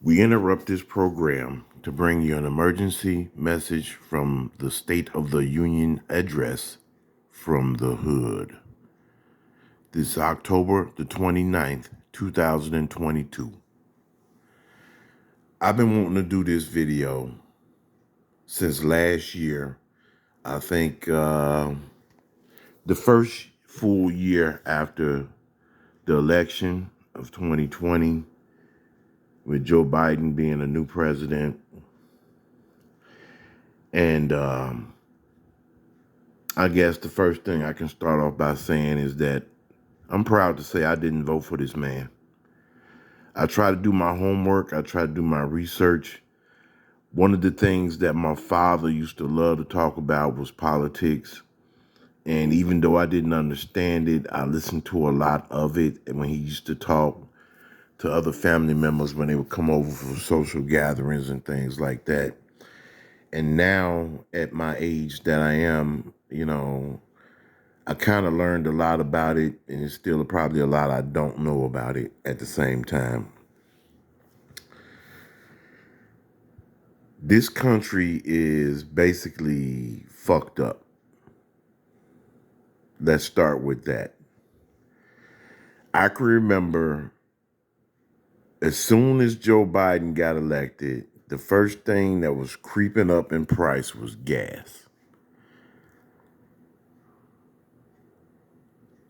We interrupt this program to bring you an emergency message from the State of the Union address from the hood. This is October the 29th, 2022. I've been wanting to do this video since last year. I think the first full year after the election of 2020, with Joe Biden being a new president. And I guess the first thing I can start off by saying is that I'm proud to say I didn't vote for this man. I try to do my homework. I try to do my research. One of the things that my father used to love to talk about was politics. And even though I didn't understand it, I listened to a lot of it. And when he used to talk to other family members when they would come over for social gatherings and things like that. And now at my age that I am, I kind of learned a lot about it, and it's still probably a lot I don't know about it at the same time. This country is basically fucked up. Let's start with that. I can remember as soon as Joe Biden got elected, the first thing that was creeping up in price was gas.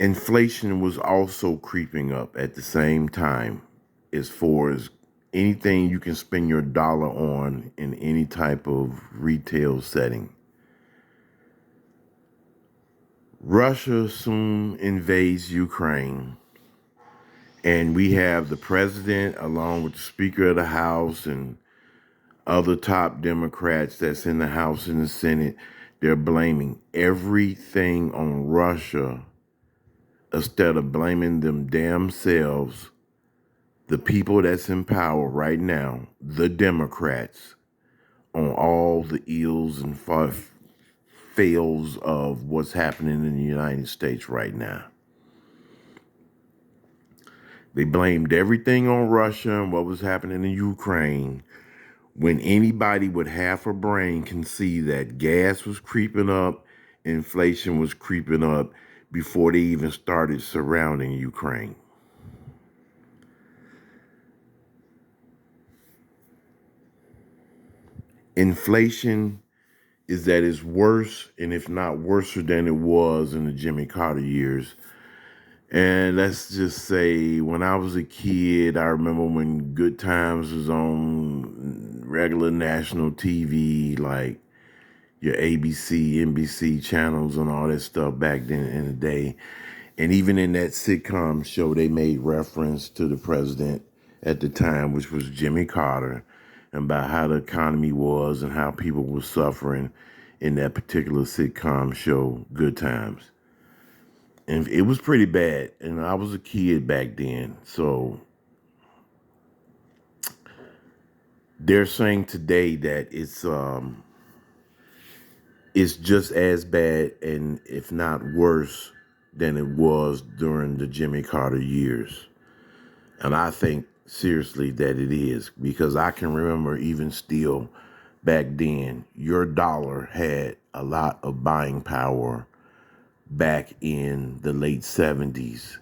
Inflation was also creeping up at the same time as far as anything you can spend your dollar on in any type of retail setting. Russia soon invades Ukraine, and we have the president along with the Speaker of the House and other top Democrats that's in the House and the Senate. They're blaming everything on Russia instead of blaming them damn selves. The people that's in power right now, the Democrats, on all the ills and fails of what's happening in the United States right now. They blamed everything on Russia and what was happening in Ukraine, when anybody with half a brain can see that gas was creeping up, inflation was creeping up before they even started surrounding Ukraine. Inflation is that it's worse, and if not worse than it was in the Jimmy Carter years. And let's just say when I was a kid, I remember when Good Times was on regular national TV, like your ABC, NBC channels and all that stuff back then in the day. And even in that sitcom show, they made reference to the president at the time, which was Jimmy Carter, and about how the economy was and how people were suffering in that particular sitcom show, Good Times. And it was pretty bad. And I was a kid back then. So they're saying today that it's just as bad, and if not worse than it was during the Jimmy Carter years. And I think seriously that it is, because I can remember even still back then, your dollar had a lot of buying power back in the late 70s,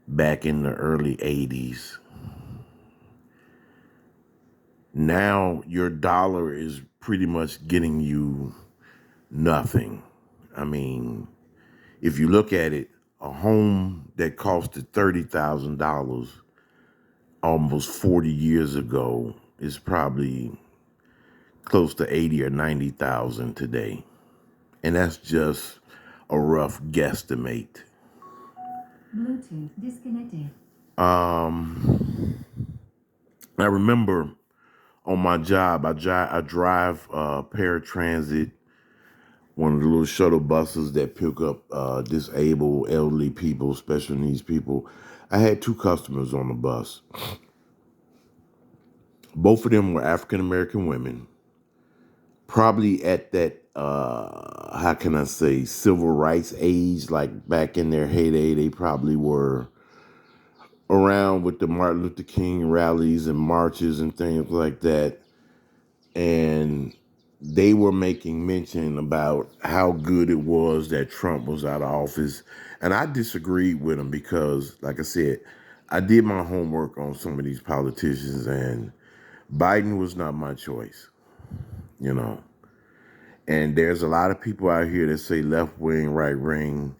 back in the early 80s. Now your dollar is pretty much getting you nothing. I mean, if you look at it, a home that costed $30,000 almost 40 years ago is probably close to 80 or 90,000 today. And that's just a rough guesstimate. Bluetooth disconnected. I remember on my job, I drive paratransit, one of the little shuttle buses that pick up disabled, elderly people, special needs people. I had two customers on the bus. Both of them were African American women, probably at that, how can I say, civil rights age, like back in their heyday. They probably were around with the Martin Luther King rallies and marches and things like that. And they were making mention about how good it was that Trump was out of office. And I disagreed with them because, like I said, I did my homework on some of these politicians, and Biden was not my choice, you know. And there's a lot of people out here that say left wing, right wing,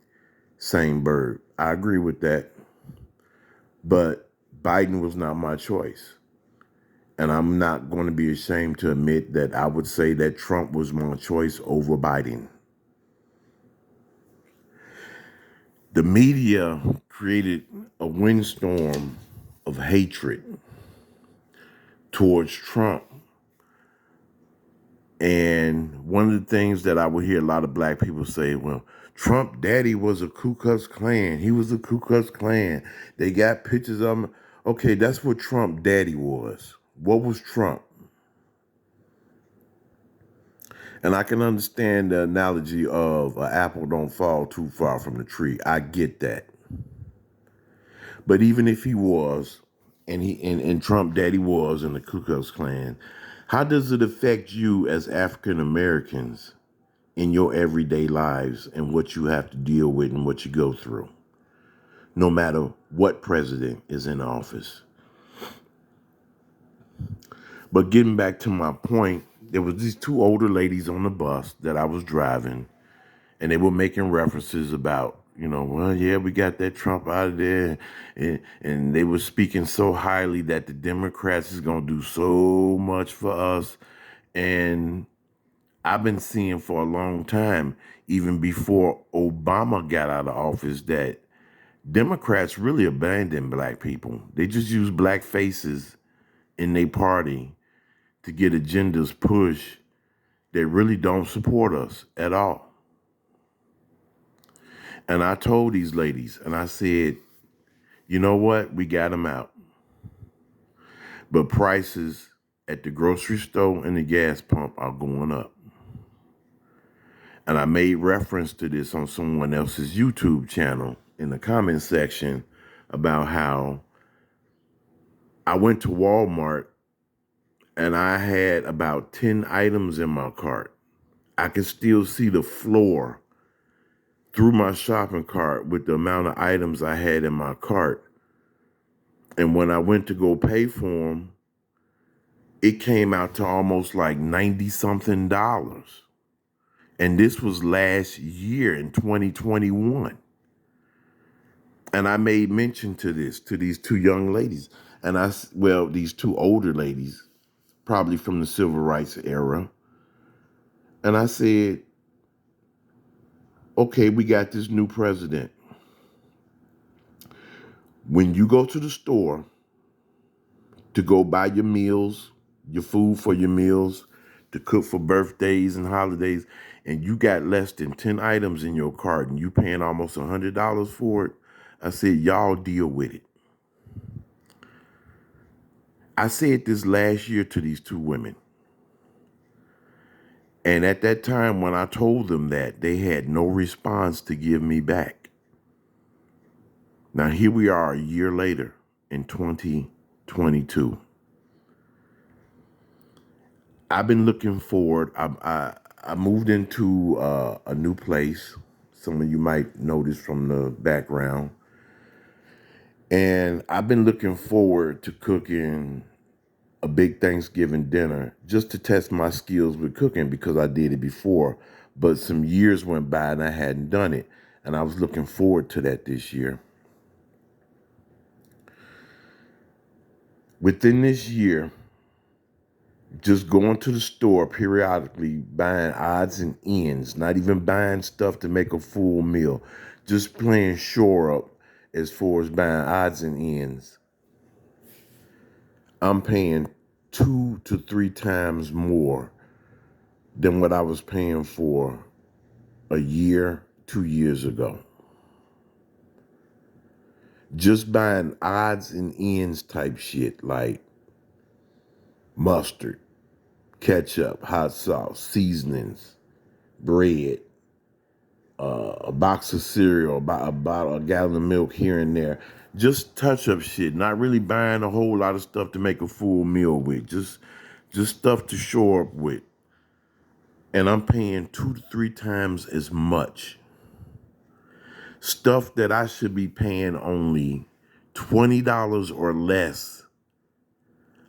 same bird. I agree with that. But Biden was not my choice. And I'm not going to be ashamed to admit that I would say that Trump was my choice over Biden. The media created a windstorm of hatred towards Trump. And one of the things that I would hear a lot of black people say, well, Trump daddy was a Ku Klux Klan. He was a Ku Klux Klan. They got pictures of him. Okay, that's what Trump daddy was. What was Trump? And I can understand the analogy of an apple don't fall too far from the tree. I get that. But even if he was, and Trump daddy was in the Ku Klux Klan, how does it affect you as African Americans in your everyday lives and what you have to deal with and what you go through, no matter what president is in office? But getting back to my point, there was these two older ladies on the bus that I was driving, and they were making references about, well, yeah, we got that Trump out of there. And they were speaking so highly that the Democrats is going to do so much for us. And I've been seeing for a long time, even before Obama got out of office, that Democrats really abandoned black people. They just use black faces in their party to get agendas pushed that really don't support us at all. And I told these ladies, and I said, you know what? We got them out. But prices at the grocery store and the gas pump are going up. And I made reference to this on someone else's YouTube channel in the comment section about how I went to Walmart and I had about 10 items in my cart. I could still see the floor through my shopping cart with the amount of items I had in my cart. And when I went to go pay for them, it came out to almost like $90-something. And this was last year in 2021. And I made mention to this, to these two young ladies. And these two older ladies, probably from the civil rights era. And I said, okay, we got this new president. When you go to the store to go buy your meals, your food for your meals, to cook for birthdays and holidays, and you got less than 10 items in your cart and you paying almost $100 for it, I said, y'all deal with it. I said this last year to these two women. And at that time, when I told them that, they had no response to give me back. Now, here we are a year later in 2022. I've been looking forward. I moved into a new place. Some of you might notice from the background. And I've been looking forward to cooking a big Thanksgiving dinner just to test my skills with cooking because I did it before. But some years went by and I hadn't done it. And I was looking forward to that this year. Within this year, just going to the store periodically, buying odds and ends, not even buying stuff to make a full meal, just playing shore up as far as buying odds and ends. I'm paying 2 to 3 times more than what I was paying for a year, 2 years ago. Just buying odds and ends type shit like mustard, ketchup, hot sauce, seasonings, bread, a box of cereal, a gallon of milk here and there. Just touch up shit, not really buying a whole lot of stuff to make a full meal with. Just stuff to shore up with. And I'm paying 2 to 3 times as much. Stuff that I should be paying only $20 or less,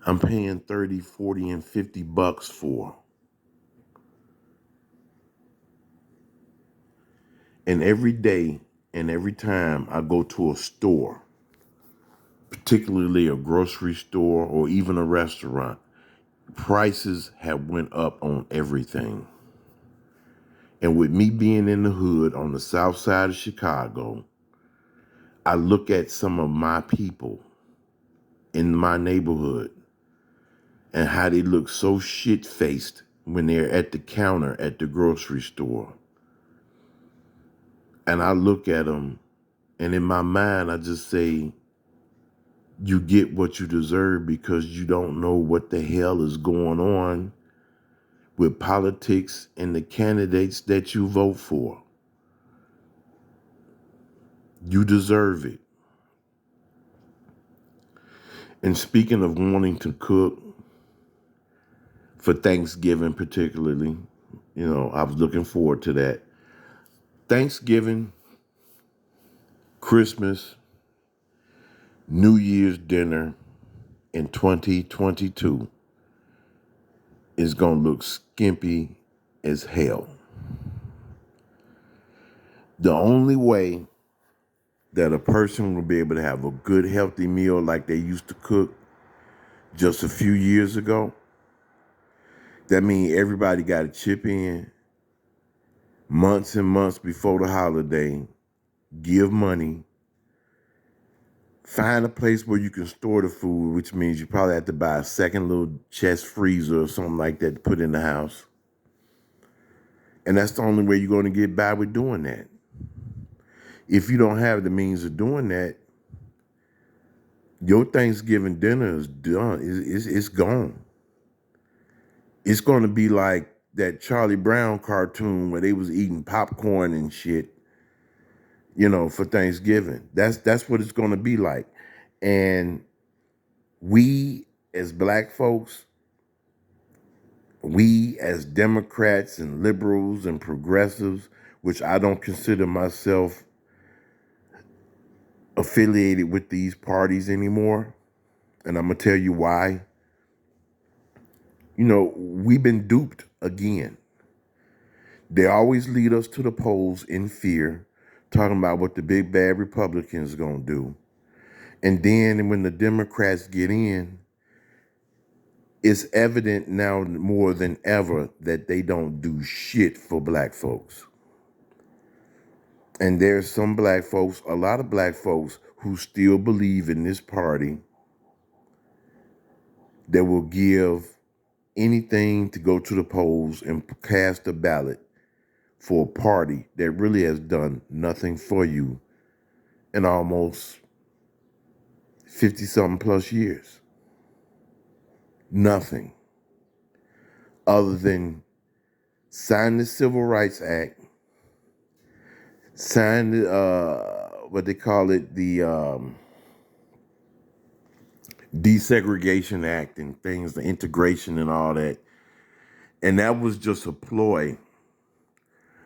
I'm paying 30, 40, and $50 for. And every day and every time I go to a store, particularly a grocery store or even a restaurant, prices have went up on everything. And with me being in the hood on the south side of Chicago, I look at some of my people in my neighborhood and how they look so shit-faced when they're at the counter at the grocery store. And I look at them, and in my mind, I just say, you get what you deserve because you don't know what the hell is going on with politics and the candidates that you vote for. You deserve it. And speaking of wanting to cook, for Thanksgiving particularly, I was looking forward to that. Thanksgiving, Christmas, New Year's dinner in 2022 is going to look skimpy as hell. The only way that a person will be able to have a good, healthy meal like they used to cook just a few years ago, that means everybody got to chip in months and months before the holiday, give money, find a place where you can store the food, which means you probably have to buy a second little chest freezer or something like that to put in the house. And that's the only way you're going to get by with doing that. If you don't have the means of doing that, your Thanksgiving dinner is done. It's gone. It's going to be like that Charlie Brown cartoon where they was eating popcorn and shit, for Thanksgiving. That's what it's going to be like. And we as black folks, we as Democrats and liberals and progressives, which I don't consider myself affiliated with these parties anymore, and I'm going to tell you why. We've been duped again. They always lead us to the polls in fear, talking about what the big bad Republicans are going to do. And then when the Democrats get in, it's evident now more than ever that they don't do shit for black folks. And there's some black folks, a lot of black folks, who still believe in this party that will give anything to go to the polls and cast a ballot for a party that really has done nothing for you in almost 50-something plus years. Nothing. Other than sign the Civil Rights Act, sign what they call it, the Desegregation Act and things, the integration and all that. And that was just a ploy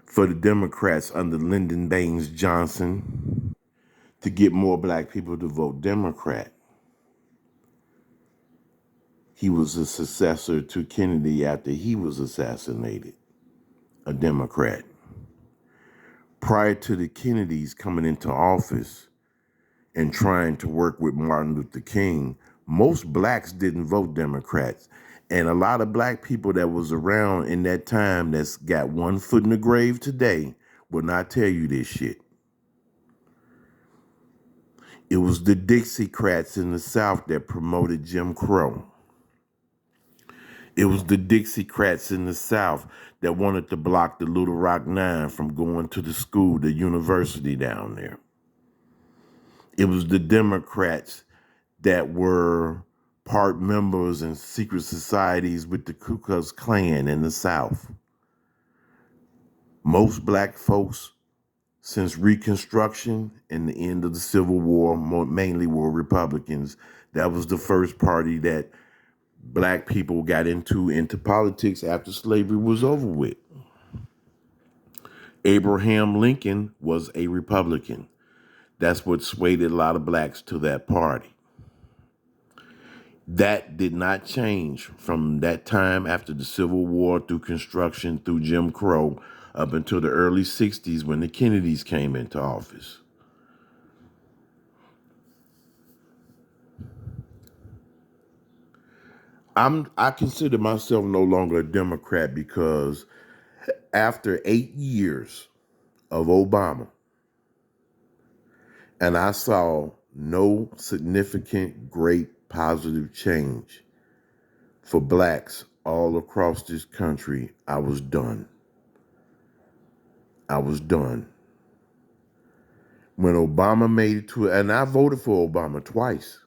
for the Democrats under Lyndon Baines Johnson to get more black people to vote Democrat. He was a successor to Kennedy after he was assassinated, a Democrat. Prior to the Kennedys coming into office and trying to work with Martin Luther King, most blacks didn't vote Democrats. And a lot of black people that was around in that time that's got one foot in the grave today will not tell you this shit. It was the Dixiecrats in the South that promoted Jim Crow. It was the Dixiecrats in the South that wanted to block the Little Rock Nine from going to the school, the university down there. It was the Democrats that were part members in secret societies with the Ku Klux Klan in the South. Most black folks since Reconstruction and the end of the Civil War, mainly were Republicans. That was the first party that black people got into politics after slavery was over with. Abraham Lincoln was a Republican. That's what swayed a lot of blacks to that party. That did not change from that time after the Civil War through Construction, through Jim Crow, up until the early 60s when the Kennedys came into office. I consider myself no longer a Democrat because after 8 years of Obama, and I saw no significant, great, positive change for blacks all across this country, I was done. I was done. When Obama made it to, and I voted for Obama twice.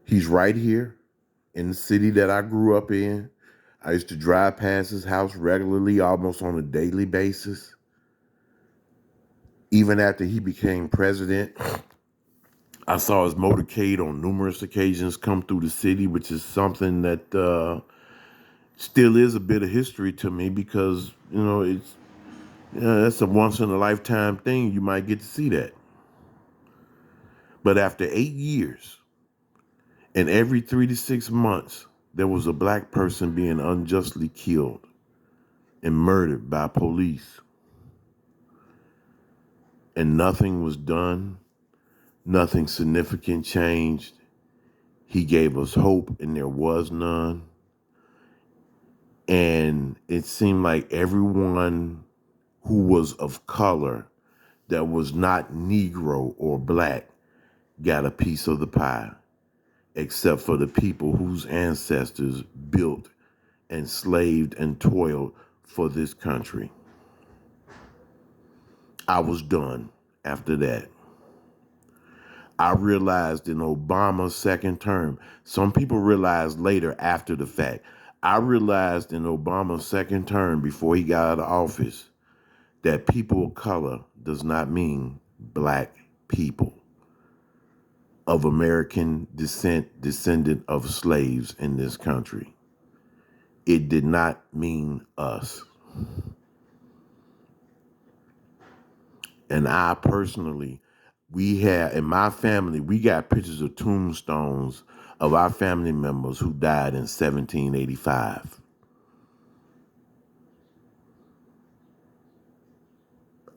He's right here in the city that I grew up in. I used to drive past his house regularly, almost on a daily basis. Even after he became president, I saw his motorcade on numerous occasions come through the city, which is something that still is a bit of history to me because, that's a once in a lifetime thing. You might get to see that. But after 8 years, and every 3 to 6 months, there was a black person being unjustly killed and murdered by police. And nothing was done. Nothing significant changed. He gave us hope, and there was none. And it seemed like everyone who was of color that was not Negro or black got a piece of the pie, except for the people whose ancestors built, enslaved, and toiled for this country. I was done after that. I realized in Obama's second term, some people realized later after the fact, I realized in Obama's second term before he got out of office that people of color does not mean black people of American descent, descendant of slaves in this country. It did not mean us. And I personally, in my family, we got pictures of tombstones of our family members who died in 1785.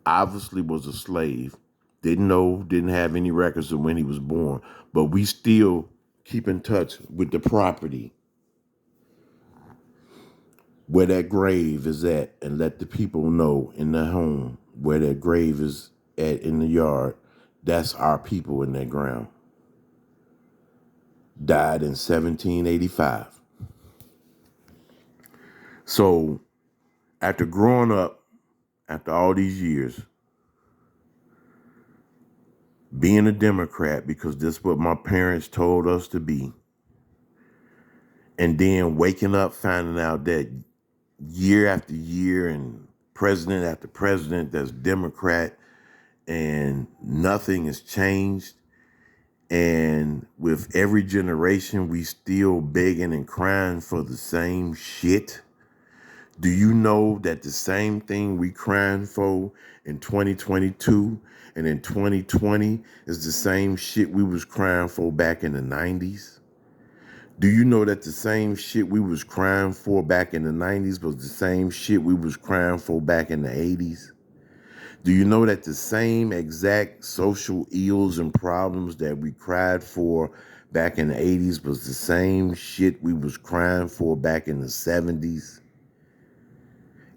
Obviously was a slave. Didn't know, didn't have any records of when he was born, but we still keep in touch with the property where that grave is at and let the people know in their home where that grave is at in the yard. That's our people in that ground. Died in 1785. So after growing up, after all these years, being a Democrat because that's what my parents told us to be, and then waking up finding out that year after year and president after president that's Democrat and nothing has changed. And with every generation, we still begging and crying for the same shit. Do you know that the same thing we crying for in 2022 and in 2020 is the same shit we was crying for back in the 90s? Do you know that the same shit we was crying for back in the 90s was the same shit we was crying for back in the 80s? Do you know that the same exact social ills and problems that we cried for back in the 80s was the same shit we was crying for back in the 70s?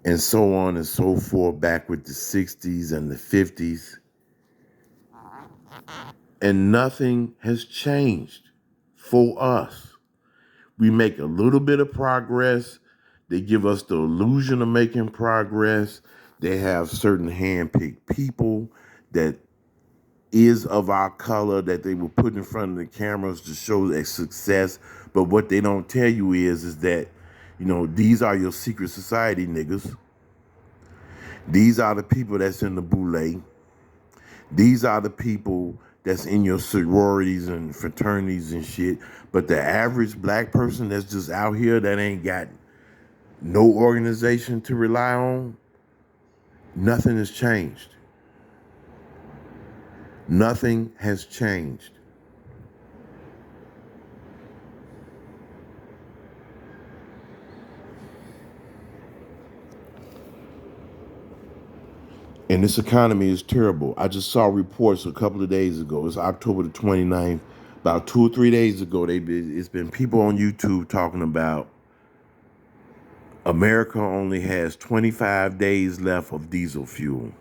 And so on and so forth back with the 60s and the 50s. And nothing has changed for us. We make a little bit of progress. They give us the illusion of making progress. They have certain hand-picked people that is of our color that they will put in front of the cameras to show their success. But what they don't tell you is that, these are your secret society niggas. These are the people that's in the boule. These are the people that's in your sororities and fraternities and shit. But the average black person that's just out here that ain't got no organization to rely on, nothing has changed. Nothing has changed. And this economy is terrible. I just saw reports a couple of days ago. It's October the 29th. About 2 or 3 days ago, it's been people on YouTube talking about America only has 25 days left of diesel fuel.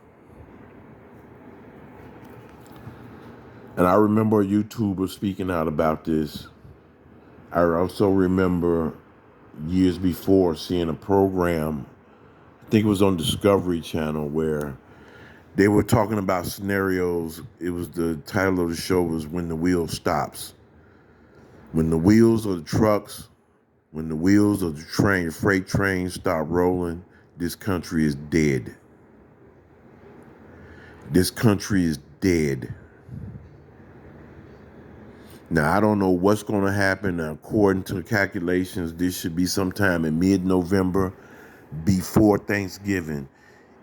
And I remember a YouTuber speaking out about this. I also remember years before seeing a program, I think it was on Discovery Channel, where they were talking about scenarios. It was the title of the show was When the Wheel Stops. When the wheels of the trucks, when the wheels of the train, freight trains stop rolling, this country is dead. This country is dead. Now, I don't know what's going to happen. Now, according to the calculations, this should be sometime in mid-November before Thanksgiving.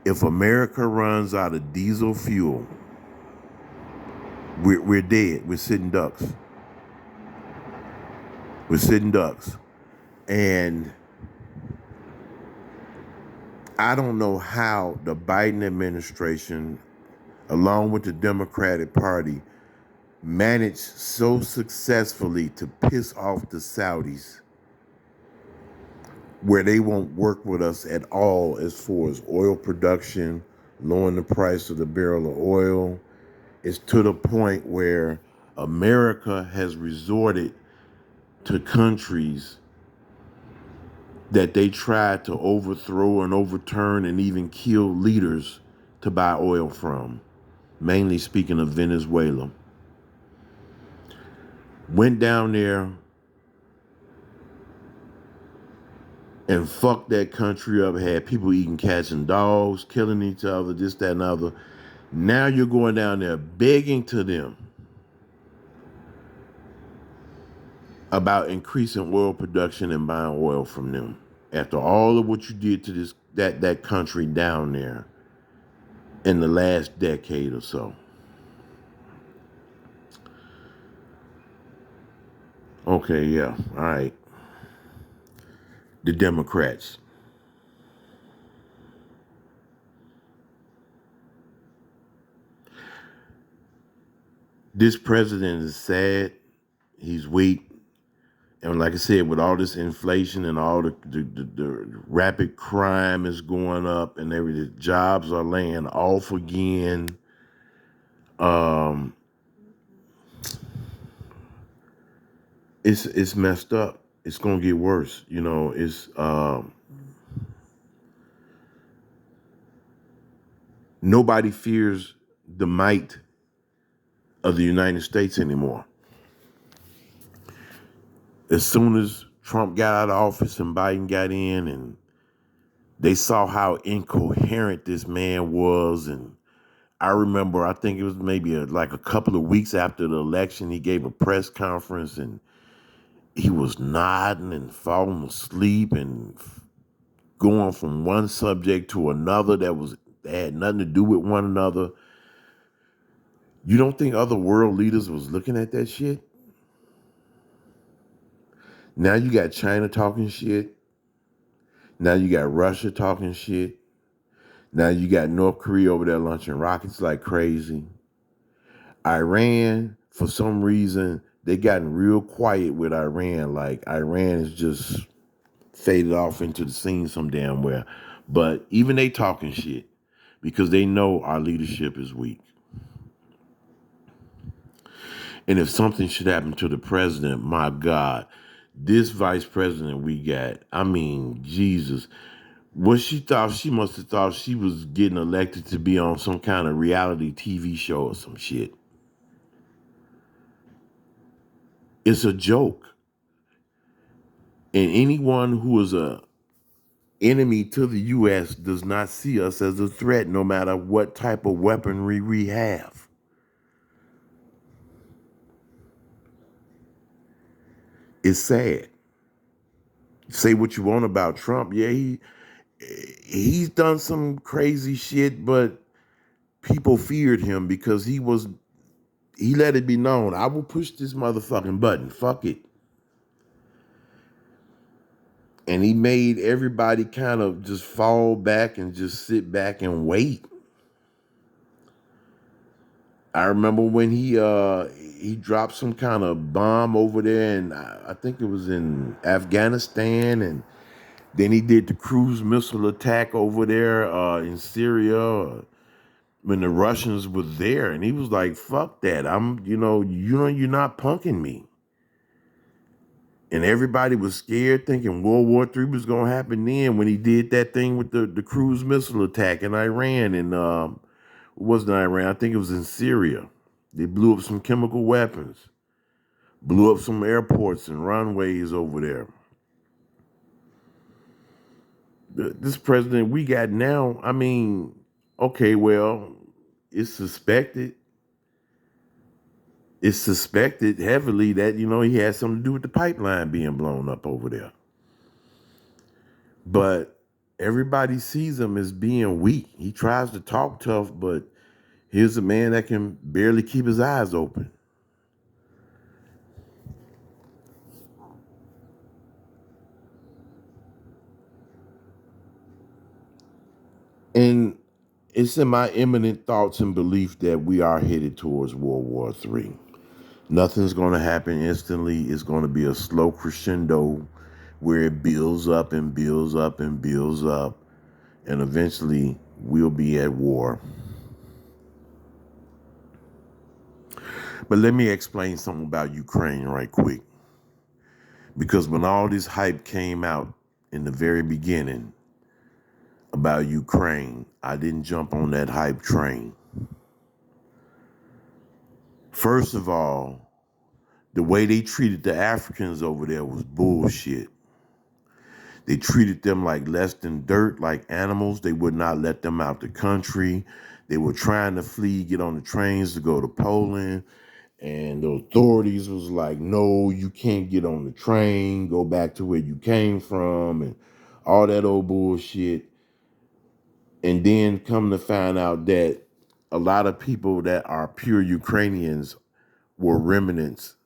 If America runs out of diesel fuel, we're dead. We're sitting ducks. We're sitting ducks. And I don't know how the Biden administration, along with the Democratic Party, managed so successfully to piss off the Saudis, where they won't work with us at all as far as oil production, lowering the price of the barrel of oil. It's to the point where America has resorted to countries that they tried to overthrow and overturn and even kill leaders to buy oil from, mainly speaking of Venezuela. Went down there and fucked that country up, had people eating cats and dogs, killing each other, this, that, and other. Now you're going down there begging to them about increasing oil production and buying oil from them. After all of what you did to that country down there in the last decade or so. Okay, yeah, all right. The Democrats. This president is sad. He's weak. And like I said, with all this inflation and all the rapid crime is going up and everything, jobs are laying off again. It's messed up. It's gonna get worse. You know, it's nobody fears the might of the United States anymore. As soon as Trump got out of office and Biden got in, and they saw how incoherent this man was, and I remember, I think it was maybe like a couple of weeks after the election, he gave a press conference and he was nodding and falling asleep and going from one subject to another that had nothing to do with one another. You don't think other world leaders was looking at that shit? Now you got China talking shit. Now you got Russia talking shit. Now you got North Korea over there launching rockets like crazy. Iran, for some reason, they gotten real quiet with Iran. Like Iran is just faded off into the scene some damn where. But even they talking shit because they know our leadership is weak. And if something should happen to the president, my God, this vice president we got, I mean, Jesus. What she must have thought she was getting elected to be on some kind of reality TV show or some shit. It's a joke. And anyone who is a enemy to the U.S. does not see us as a threat, no matter what type of weaponry we have. It's sad. Say what you want about Trump. Yeah, he's done some crazy shit, but people feared him because he let it be known, I will push this motherfucking button. Fuck it. And he made everybody kind of just fall back and just sit back and wait. I remember when he dropped some kind of bomb over there, and I think it was in Afghanistan, and then he did the cruise missile attack over there in Syria when the Russians were there, and he was like, "Fuck that! You're not punking me." And everybody was scared, thinking World War III was gonna happen then when he did that thing with the cruise missile attack in Iran, and it wasn't Iran, I think it was in Syria. They blew up some chemical weapons, blew up some airports and runways over there. This president we got now, I mean, okay, well, it's suspected. It's suspected heavily that, he had something to do with the pipeline being blown up over there. But everybody sees him as being weak. He tries to talk tough, but here's a man that can barely keep his eyes open. And it's in my imminent thoughts and belief that we are headed towards World War III. Nothing's going to happen instantly. It's going to be a slow crescendo where it builds up and builds up and builds up. And eventually we'll be at war. But let me explain something about Ukraine right quick. Because when all this hype came out in the very beginning about Ukraine, I didn't jump on that hype train. First of all, the way they treated the Africans over there was bullshit. They treated them like less than dirt, like animals. They would not let them out the country. They were trying to flee, get on the trains to go to Poland. And the authorities was like, no, you can't get on the train. Go back to where you came from and all that old bullshit. And then come to find out that a lot of people that are pure Ukrainians were remnants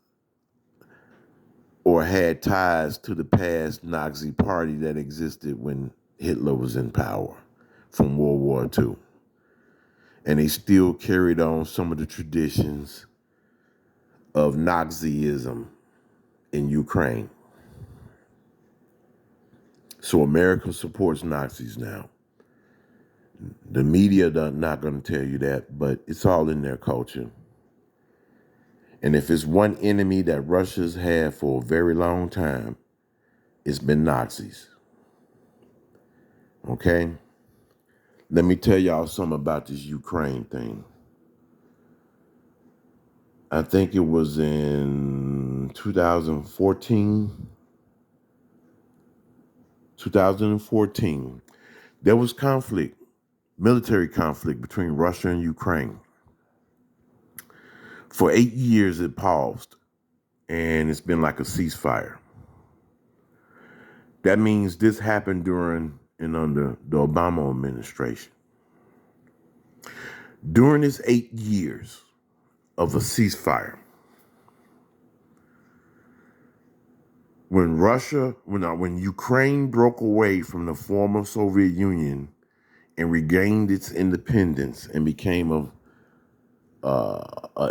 or had ties to the past Nazi party that existed when Hitler was in power from World War II. And they still carried on some of the traditions of Nazism in Ukraine. So America supports Nazis now. The media not going to tell you that, but it's all in their culture. And if it's one enemy that Russia's had for a very long time, it's been Nazis. Okay? Let me tell y'all something about this Ukraine thing. I think it was in 2014. There was conflict, military conflict between Russia and Ukraine. For 8 years it paused, and it's been like a ceasefire. That means this happened during and under the Obama administration. During this 8 years of a ceasefire, when Ukraine broke away from the former Soviet Union and regained its independence and became an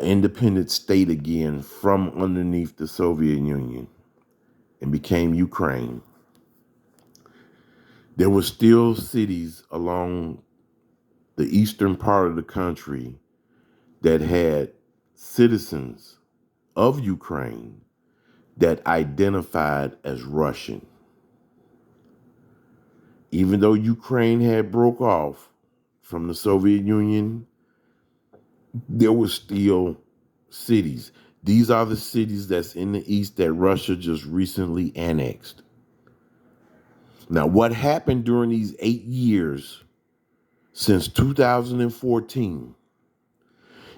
independent state again from underneath the Soviet Union and became Ukraine, there were still cities along the eastern part of the country that had citizens of Ukraine that identified as Russian. Even though Ukraine had broke off from the Soviet Union, there were still cities. These are the cities that's in the east that Russia just recently annexed. Now, what happened during these 8 years since 2014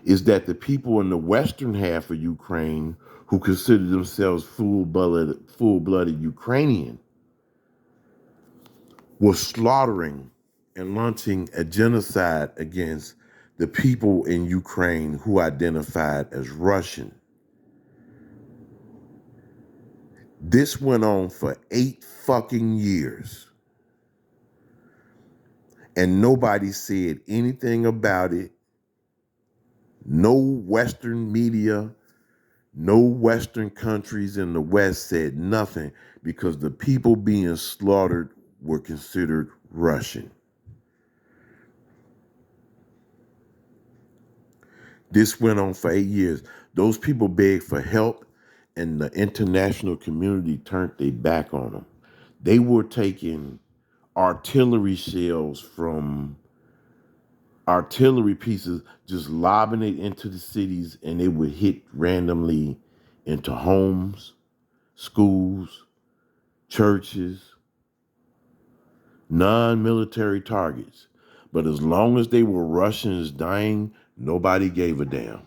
is that the people in the western half of Ukraine who consider themselves full-blooded Ukrainian were slaughtering and launching a genocide against the people in Ukraine who identified as Russian. This went on for 8 fucking years. And nobody said anything about it. No Western media, no Western countries in the West said nothing because the people being slaughtered were considered Russian. This went on for 8 years. Those people begged for help, and the international community turned their back on them. They were taking artillery shells from artillery pieces, just lobbing it into the cities, and it would hit randomly into homes, schools, churches, non-military targets. But as long as they were Russians dying, nobody gave a damn.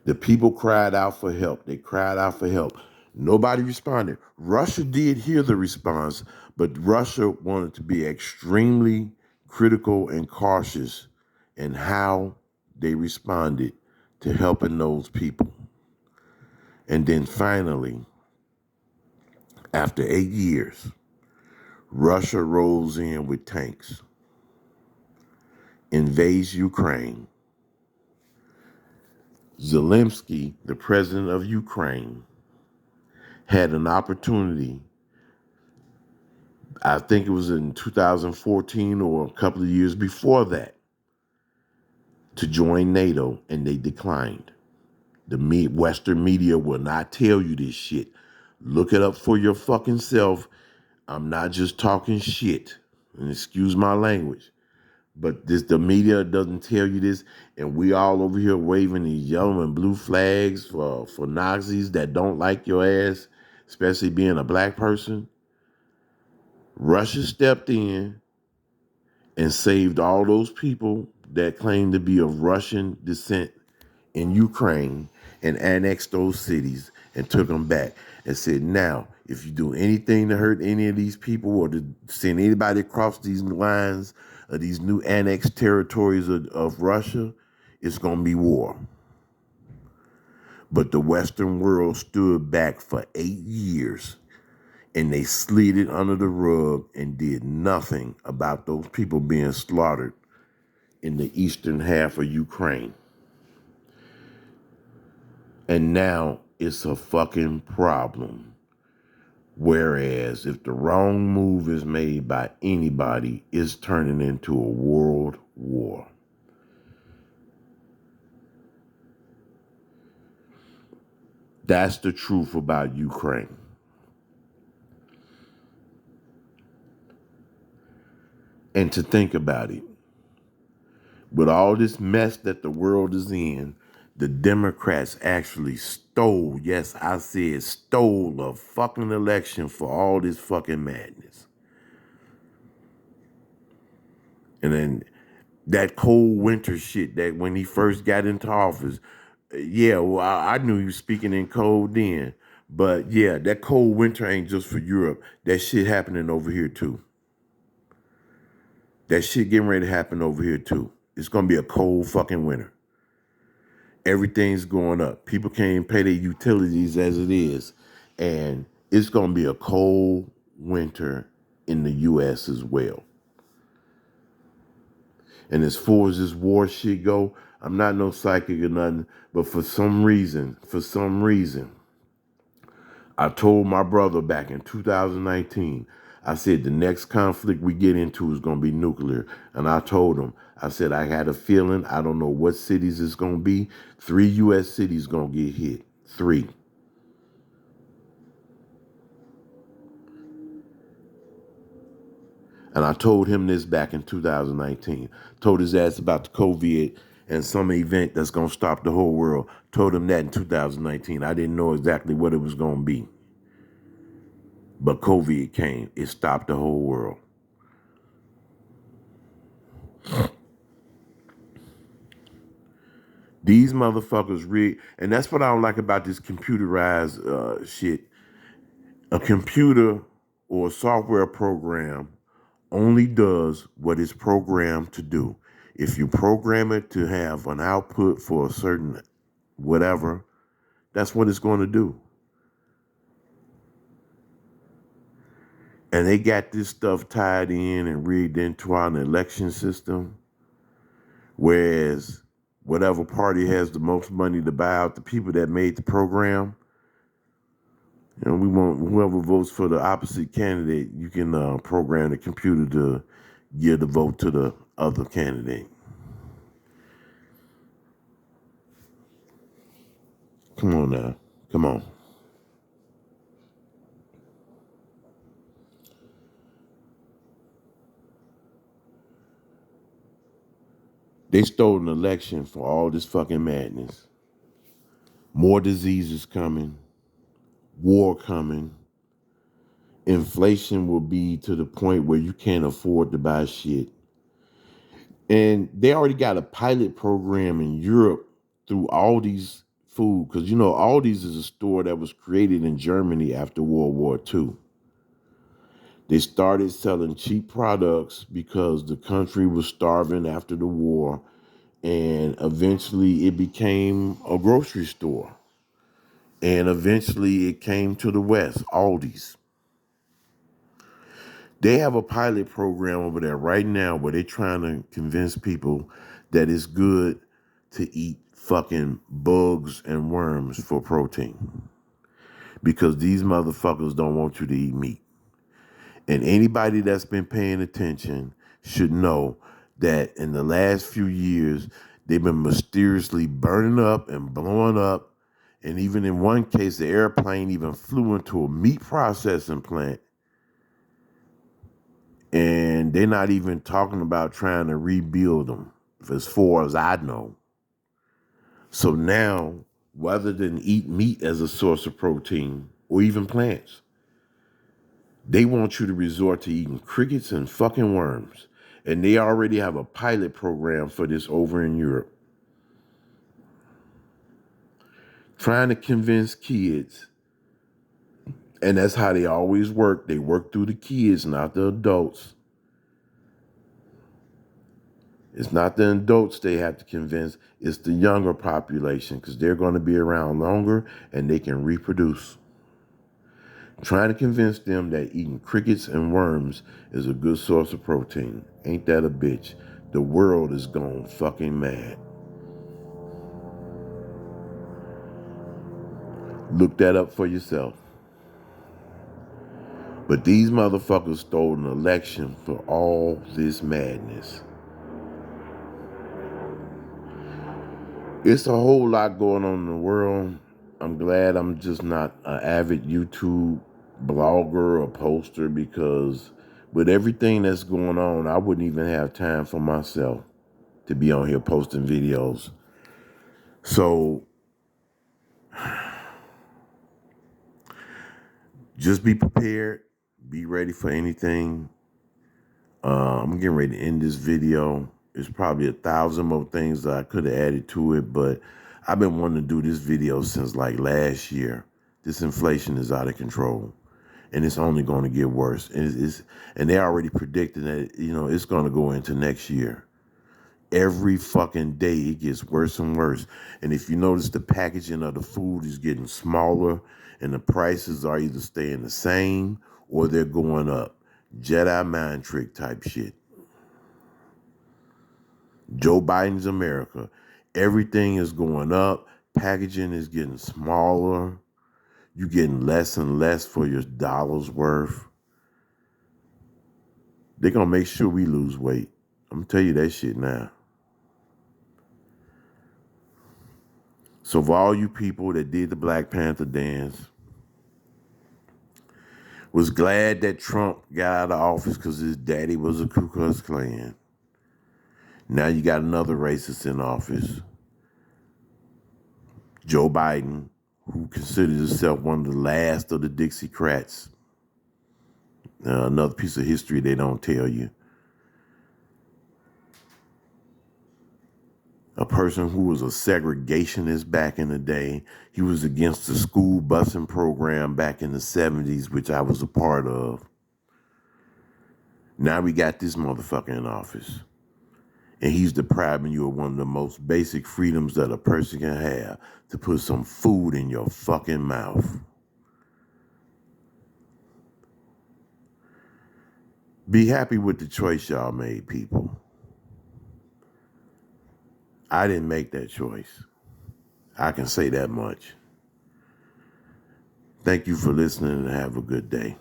The people cried out for help. They cried out for help. Nobody responded. Russia did hear the response, but Russia wanted to be extremely critical and cautious in how they responded to helping those people. And then finally, after 8 years, Russia rolls in with tanks, invades Ukraine. Zelensky, the president of Ukraine, had an opportunity, I think it was in 2014 or a couple of years before that, to join NATO, and they declined. The Western media will not tell you this shit. Look it up for your fucking self. I'm not just talking shit, and excuse my language, but the media doesn't tell you this, and we all over here waving these yellow and blue flags for Nazis that don't like your ass, especially being a black person. Russia stepped in and saved all those people that claimed to be of Russian descent in Ukraine and annexed those cities and took them back and said, now, if you do anything to hurt any of these people or to send anybody across these lines of these new annexed territories of Russia, it's going to be war. But the Western world stood back for 8 years, and they slid it under the rug and did nothing about those people being slaughtered in the eastern half of Ukraine. And now it's a fucking problem. Whereas if the wrong move is made by anybody, it's turning into a world war. That's the truth about Ukraine. And to think about it, with all this mess that the world is in, the Democrats actually stole, yes, I said stole a fucking election for all this fucking madness. And then that cold winter shit that when he first got into office, yeah, well, I knew he was speaking in code then. But yeah, that cold winter ain't just for Europe. That shit happening over here too. That shit getting ready to happen over here too. It's going to be a cold fucking winter. Everything's going up. People can't even pay their utilities as it is. And it's going to be a cold winter in the U.S. as well. And as far as this war shit go, I'm not no psychic or nothing, but for some reason, I told my brother back in 2019, I said the next conflict we get into is going to be nuclear. And I told him, I said, I had a feeling, I don't know what cities it's going to be. 3 U.S. cities going to get hit. 3. And I told him this back in 2019. Told his ass about the COVID and some event that's going to stop the whole world. Told him that in 2019. I didn't know exactly what it was going to be. But COVID came. It stopped the whole world. These motherfuckers and that's what I don't like about this computerized shit. A computer or a software program only does what it's programmed to do. If you program it to have an output for a certain whatever, that's what it's going to do. And they got this stuff tied in and rigged into our election system, whereas whatever party has the most money to buy out the people that made the program, we want whoever votes for the opposite candidate, you can program the computer to give the vote to the other candidate. Come on now. Come on. They stole an election for all this fucking madness. More diseases coming, war coming. Inflation will be to the point where you can't afford to buy shit. And they already got a pilot program in Europe through Aldi's food, because Aldi's is a store that was created in Germany after World War II. They started selling cheap products because the country was starving after the war, and eventually it became a grocery store. And eventually it came to the West, Aldi's. They have a pilot program over there right now where they're trying to convince people that it's good to eat fucking bugs and worms for protein. Because these motherfuckers don't want you to eat meat. And anybody that's been paying attention should know that in the last few years, they've been mysteriously burning up and blowing up. And even in one case, the airplane even flew into a meat processing plant. And they're not even talking about trying to rebuild them, as far as I know. So now, rather than eat meat as a source of protein, or even plants, they want you to resort to eating crickets and fucking worms. And they already have a pilot program for this over in Europe. Trying to convince kids, and that's how they always work. They work through the kids, not the adults. It's not the adults they have to convince, it's the younger population, because they're going to be around longer and they can reproduce. Trying to convince them that eating crickets and worms is a good source of protein. Ain't that a bitch? The world is gone fucking mad. Look that up for yourself. But these motherfuckers stole an election for all this madness. It's a whole lot going on in the world. I'm glad I'm just not an avid YouTube blogger or poster, because with everything that's going on, I wouldn't even have time for myself to be on here posting videos. So just be prepared. Be ready for anything. I'm getting ready to end this video. There's probably 1,000 more things that I could have added to it, but I've been wanting to do this video since like last year. This inflation is out of control, and it's only going to get worse. And they already predicted that it's going to go into next year. Every fucking day it gets worse and worse. And if you notice, the packaging of the food is getting smaller, and the prices are either staying the same or they're going up. Jedi mind trick type shit. Joe Biden's America. Everything is going up. Packaging is getting smaller. You're getting less and less for your dollar's worth. They're going to make sure we lose weight. I'm going to tell you that shit now. So for all you people that did the Black Panther dance, was glad that Trump got out of office because his daddy was a Ku Klux Klan. Now you got another racist in office, Joe Biden, who considers himself one of the last of the Dixiecrats. Another piece of history they don't tell you. A person who was a segregationist back in the day. He was against the school busing program back in the 70s, which I was a part of. Now we got this motherfucker in office. And he's depriving you of one of the most basic freedoms that a person can have, to put some food in your fucking mouth. Be happy with the choice y'all made, people. I didn't make that choice. I can say that much. Thank you for listening and have a good day.